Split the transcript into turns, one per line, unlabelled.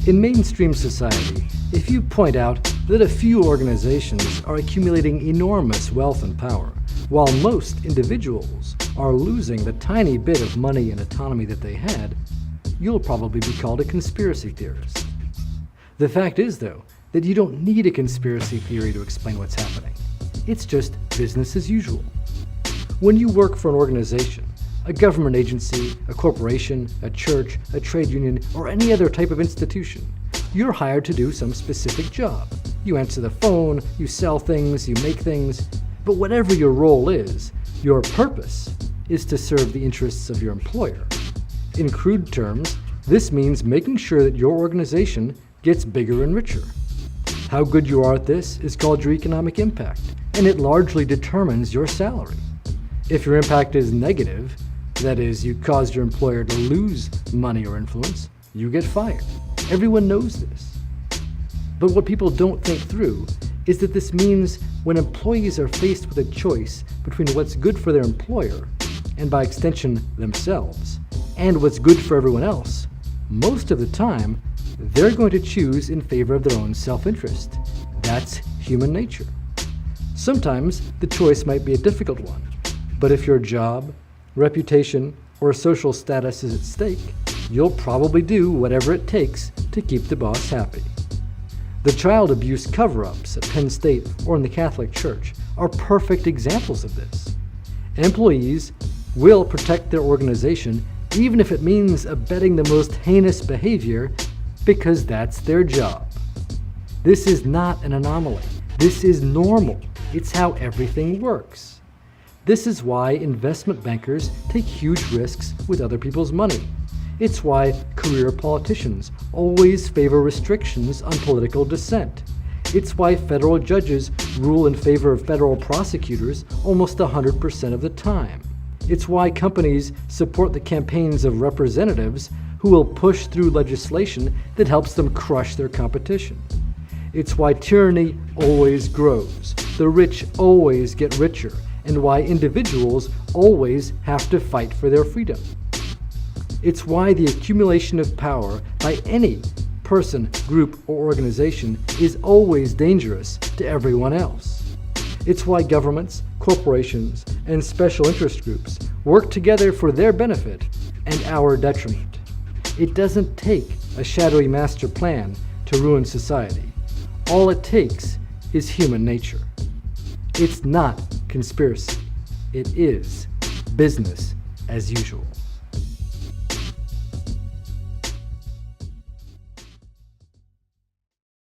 In mainstream society, if you point out that a few organizations are accumulating enormous wealth and power, while most individuals are losing the tiny bit of money and autonomy that they had, you'll probably be called a conspiracy theorist. The fact is, though, that you don't need a conspiracy theory to explain what's happening. It's just business as usual. When you work for an organization, a government agency, a corporation, a church, a trade union, or any other type of institution, you're hired to do some specific job. You answer the phone, you sell things, you make things, but whatever your role is, your purpose is to serve the interests of your employer. In crude terms, this means making sure that your organization gets bigger and richer. How good you are at this is called your economic impact, and it largely determines your salary. If your impact is negative, that is, you caused your employer to lose money or influence, you get fired. Everyone knows this. But what people don't think through is that this means when employees are faced with a choice between what's good for their employer, and by extension themselves, and what's good for everyone else, most of the time, they're going to choose in favor of their own self-interest. That's human nature. Sometimes the choice might be a difficult one, but if your job, reputation, or social status is at stake, you'll probably do whatever it takes to keep the boss happy. The child abuse cover-ups at Penn State or in the Catholic Church are perfect examples of this. Employees will protect their organization even if it means abetting the most heinous behavior, because that's their job. This is not an anomaly. This is normal. It's how everything works. This is why investment bankers take huge risks with other people's money. It's why career politicians always favor restrictions on political dissent. It's why federal judges rule in favor of federal prosecutors almost 100% of the time. It's why companies support the campaigns of representatives who will push through legislation that helps them crush their competition. It's why tyranny always grows, the rich always get richer, and why individuals always have to fight for their freedom. It's why the accumulation of power by any person, group, or organization is always dangerous to everyone else. It's why governments, corporations, and special interest groups work together for their benefit and our detriment. It doesn't take a shadowy master plan to ruin society. All it takes is human nature. It's not conspiracy. It is business as usual.